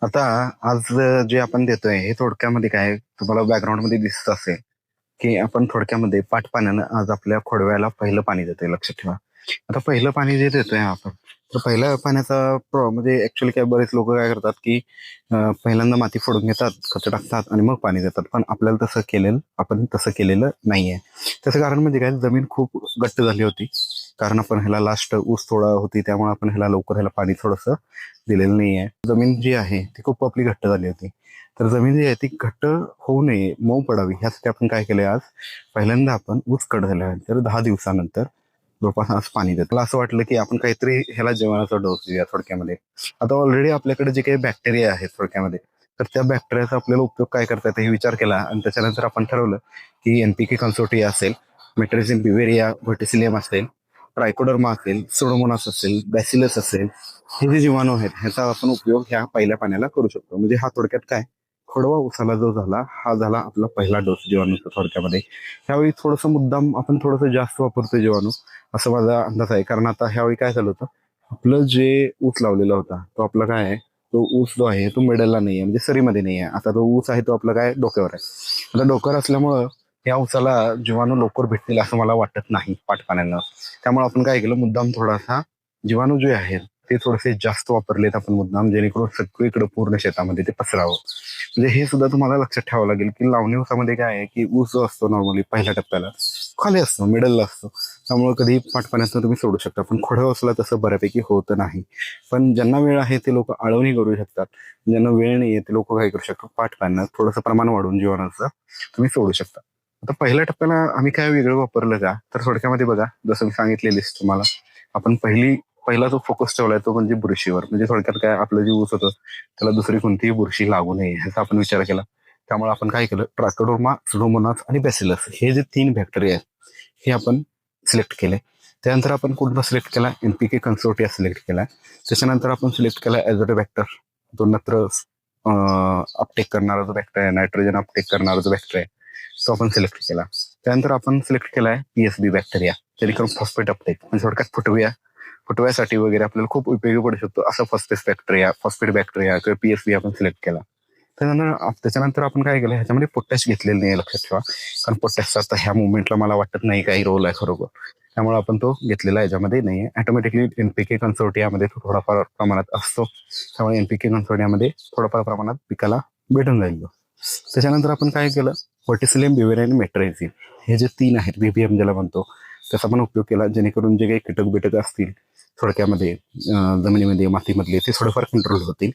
आता आज जे आपण देतोय हे थोडक्यामध्ये काय तुम्हाला बॅकग्राऊंड मध्ये दिसत असेल की आपण थोडक्यामध्ये पाण्यानं आज आपल्या खोडव्याला पहिलं पाणी देतोय. लक्षात ठेवा. आता पहिलं पाणी जे देतोय आपण, तर पहिल्या पाण्याचा म्हणजे ऍक्च्युअली काय बरेच लोक काय करतात की पहिल्यांदा माती फोडून घेतात, खत टाकतात आणि मग पाणी देतात. पण आपल्याला आपण तसं केलेलं नाहीये. त्याचं कारण म्हणजे काय, जमीन खूप घट्ट झाली होती. कारण आपण ह्याला लास्ट ऊस थोडा होती, त्यामुळे आपण ह्याला पाणी थोडस दिलेलं नाहीये. जमीन जी आहे ती खूप आपली घट्ट झाली होती. तर जमीन जी आहे ती घट्ट होऊ नये, मऊ पडावी, ह्यासाठी आपण काय केलंय, आज पहिल्यांदा आपण ऊस कट झाल्यानंतर 10 दिवसानंतर जवळपास आज पाणी देतो. मला असं वाटलं की आपण काहीतरी ह्याला जेवणाचा डोस देऊया थोडक्यामध्ये. आता ऑलरेडी आपल्याकडे जे काही बॅक्टेरिया आहेत थोडक्यामध्ये, तर त्या बॅक्टेरियाचा आपल्याला उपयोग काय करता येतो हे विचार केला आणि त्याच्यानंतर आपण ठरवलं की एनपीके कन्सोर्टिया असेल, मेट्रिझिन बिवेरिया व्हर्टिसिलियम असेल, ट्रायकोडर्मा असेल, सोडोमोनास असेल, बॅसिलस असेल, हे जे जीवाणू आहेत ह्याचा आपण उपयोग ह्या पहिल्या पाण्याला करू शकतो. म्हणजे हा थोडक्यात काय, खोडवा उसाला जो झाला हा झाला आपला पहिला डोस जीवाणूचा थोडक्यामध्ये. ह्यावेळी थोडंसं मुद्दाम आपण थोडंसं जास्त वापरतो जीवाणू, असं माझा अंदाज आहे. कारण आता ह्यावेळी काय झालं होतं, आपलं जे ऊस लावलेला होता तो आपला काय आहे, तो ऊस जो आहे तो मिडलला नाहीये, म्हणजे सरीमध्ये नाहीये. आता तो ऊस आहे तो आपला काय डोक्यावर आहे. आता डोक्यावर असल्यामुळं या ऊसाला जीवाणू लवकर भेटतील असं मला वाटत नाही पाण्यानं. त्यामुळे आपण काय केलं, मुद्दाम थोडासा जीवाणू जे आहेत ते थोडेसे जास्त वापरलेत आपण मुद्दाम, जेणेकरून सगळीकडे पूर्ण शेतामध्ये ते पसरावं. म्हणजे हे सुद्धा तुम्हाला लक्षात ठेवावं लागेल की लावणी ऊसामध्ये काय आहे की ऊस जो असतो नॉर्मली पहिल्या टप्प्याला खाली असतो, मिडलला असतो. त्यामुळे कधी पाण्यातनं तुम्ही सोडू शकता. पण खोडं उसाला तसं बऱ्यापैकी होत नाही. पण ज्यांना वेळ आहे ते लोक आळवणी करू शकतात. ज्यांना वेळ नाहीये ते लोक काय करू शकतात, पाण्यात थोडंसं प्रमाण वाढून जीवनाचं तुम्ही सोडू शकता. आता पहिल्या टप्प्याला आम्ही काय वेगळं वापरलं का, तर थोडक्यामध्ये बघा, जसं मी सांगितले लिस्ट तुम्हाला, आपण पहिला जो फोकस ठेवलाय तो म्हणजे बुरशीवर. म्हणजे थोडक्यात काय, आपलं जे ऊस होतं त्याला दुसरी कोणतीही बुरशी लागू नये ह्याचा आपण विचार केला. त्यामुळे आपण काय केलं, ट्रायकोडर्मा, सुडोमोनास आणि बॅसिलस हे जे 3 बॅक्टेरिया आहेत हे आपण सिलेक्ट केले. त्यानंतर आपण कोणता सिलेक्ट केला, एनपीके कन्सोर्टिया सिलेक्ट केला. त्याच्यानंतर आपण सिलेक्ट केला ॲझोटोबॅक्टर, तो नत्र अपटेक करणारा जो बॅक्टेरिया, नायट्रोजन अपटेक करणारा जो बॅक्टेरिया, तो आपण सिलेक्ट केला. त्यानंतर आपण सिलेक्ट केलाय पीएसबी बॅक्टेरिया, जेणेकरून फॉस्फेट अपटेक म्हणजे थोडक्यात फुटव्यासाठी वगैरे आपल्याला खूप उपयोगी पडू शकतो असं फॉस्फेट बॅक्टेरिया किंवा पीएसबी आपण सिलेक्ट केला. त्याच्यानंतर आपण काय केलं, ह्याच्यामध्ये पोटॅश घेतलेलं नाही, लक्षात ठेवा. कारण पोटॅशचा आता ह्या मुवमेंटला मला वाटत नाही काही रोल आहे खरोखर. त्यामुळे आपण तो घेतलेला याच्यामध्ये नाहीये. ऑटोमॅटिकली एनपीके कन्सोर्टियामध्ये थोडाफार प्रमाणात असतो. त्यामुळे एनपीके कन्सोर्टियामध्ये थोडाफार प्रमाणात पिकाला भेटून जाईल. त्याच्यानंतर आपण काय केलं, व्हर्टिसिलियम, बिवेरिया आणि मेट्रायझिन हे जे 3 आहेत, बीबीएम ज्याला म्हणतो, त्याचा पण उपयोग केला. जेणेकरून जे काही कीटक बिटक असतील थोडक्यामध्ये जमिनीमध्ये मातीमधले ते थोडंफार कंट्रोल होतील.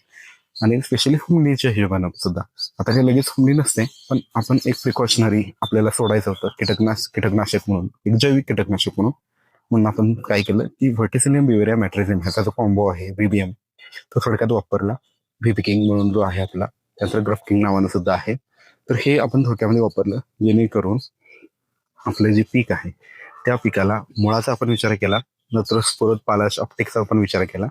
आणि स्पेशली हुमणीच्या हिशोबानं सुद्धा. आता काही लगेच हुमणी नसते, पण आपण एक प्रिकॉशनरी आपल्याला सोडायचं होतं कीटकनाशक म्हणून, एक जैविक कीटकनाशक म्हणून आपण काय केलं की व्हर्टिसिलियम, बिवेरिया, मॅट्रिझियम ह्याचा जो कॉम्बो आहे बीबीएम, तो थोडक्यात वापरला. व्हीपिकिंग म्हणून जो आहे आपला, त्याचं ग्रफकिंग नावानं सुद्धा आहे. तर हे आपण थोडक्यामध्ये वापरलं, जेणेकरून आपलं जे पीक आहे त्या पिकाला मुळाचा आपण विचार केला, नंतर स्फोरत पालाश अपटेकचा आपण विचार केला.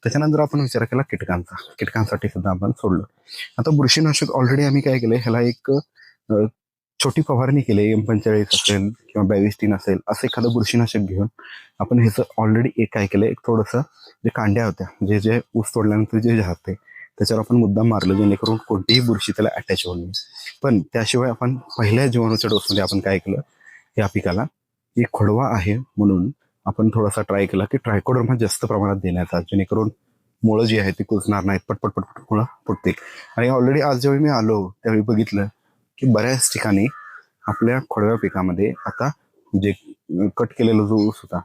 त्याच्यानंतर आपण विचार केला कीटकांसाठी सुद्धा आपण सोडलं. आता बुरशीनाशक ऑलरेडी आम्ही काय केलंय, ह्याला एक छोटी फवारणी केली. M45 असेल किंवा बॅविस्टीन असेल, असं एखादं बुरशीनाशक घेऊन आपण ह्याचं ऑलरेडी एक काय केलं, एक थोडंसं जे कांड्या होत्या, जे ऊस तोडल्यानंतर जे राहते त्याच्यावर आपण मुद्दाम मारलं, जेणेकरून कोणतीही बुरशी त्याला अटॅच होऊ नये. पण त्याशिवाय आपण पहिल्या जीवाणूच्या डोसमध्ये आपण काय केलं, या पिकाला एक खोडवा आहे म्हणून आपण थोडासा ट्राय केला की ट्रायकोडर्मा जास्त प्रमाणात देण्याचा, जेणेकरून मुळं जी आहे ती कुजणार नाहीत, पटपट मुळं फुटतील. आणि ऑलरेडी आज जेव्हा मी आलो त्यावेळी बघितलं की बऱ्याच ठिकाणी आपल्या खोडव्या पिकामध्ये आता जे कट केलेला जो ऊस होता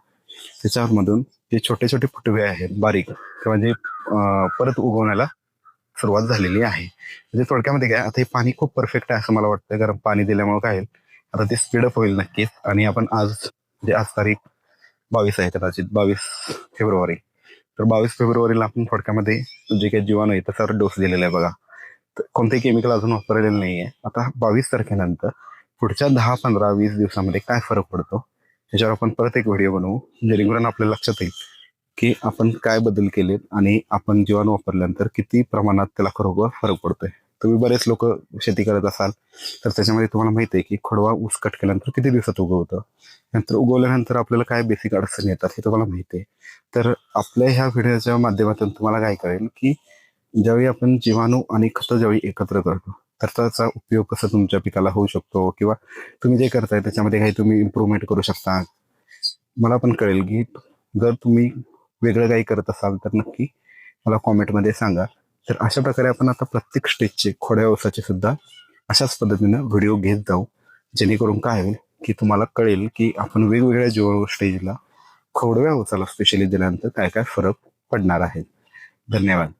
त्याच्यामधून जे छोटे छोटे फुटवे आहेत बारीक, किंवा जे परत उगवण्याला सुरुवात झालेली आहे. म्हणजे थोडक्यामध्ये काय, आता हे पाणी खूप परफेक्ट आहे असं मला वाटतं. कारण पाणी दिल्यामुळे काय होईल, आता ते स्पीडअप होईल नक्कीच. आणि आपण आज तारीख 22 आहे, कदाचित 22 फेब्रुवारी. तर 22 फेब्रुवारीला आपण थोडक्यामध्ये जे काही जीवाणू आहे त्याच्यावर डोस दिलेला आहे बघा. तर कोणतेही केमिकल अजून वापरलेलं नाहीये. आता 22 तारखेनंतर पुढच्या 10, 15, 20 दिवसामध्ये काय फरक पडतो त्याच्यावर आपण परत एक व्हिडिओ बनवू, जेणेकरून आपल्या लक्षात येईल की आपण काय बदल केलेत आणि आपण जीवाणू वापरल्यानंतर किती प्रमाणात त्याला खरोखर फरक पडतोय. तुम्ही बरेच लोक शेती करत असाल तर त्याच्यामध्ये तुम्हाला माहिती आहे की खोडवा ऊस कट केल्यानंतर किती दिवसात उगवतं, नंतर उगवल्यानंतर आपल्याला काय बेसिक अडचणी येतात हे तुम्हाला माहिती आहे. तर आपल्या ह्या व्हिडिओच्या माध्यमातून तुम्हाला काय कळेल की ज्यावेळी आपण जीवाणू आणि खतं ज्यावेळी एकत्र करतो तर त्याचा उपयोग कसा तुमच्या पिकाला होऊ शकतो किंवा तुम्ही जे करताय त्याच्यामध्ये काही तुम्ही इम्प्रूव्हमेंट करू शकता, मला पण कळेल की जर तुम्ही वेगळं काही करत असाल तर नक्की मला कॉमेंटमध्ये सांगा. तर अशा प्रकारे आपण आता प्रत्येक स्टेजचे खोड्या व्यवसायाचे सुद्धा अशाच पद्धतीनं व्हिडिओ घेत जाऊ, जेणेकरून काय होईल की तुम्हाला कळेल की आपण वेगवेगळ्या जीव स्टेजला खोडव्या व्यवसायाला स्पेशली दिल्यानंतर काय काय फरक पडणार आहे. धन्यवाद.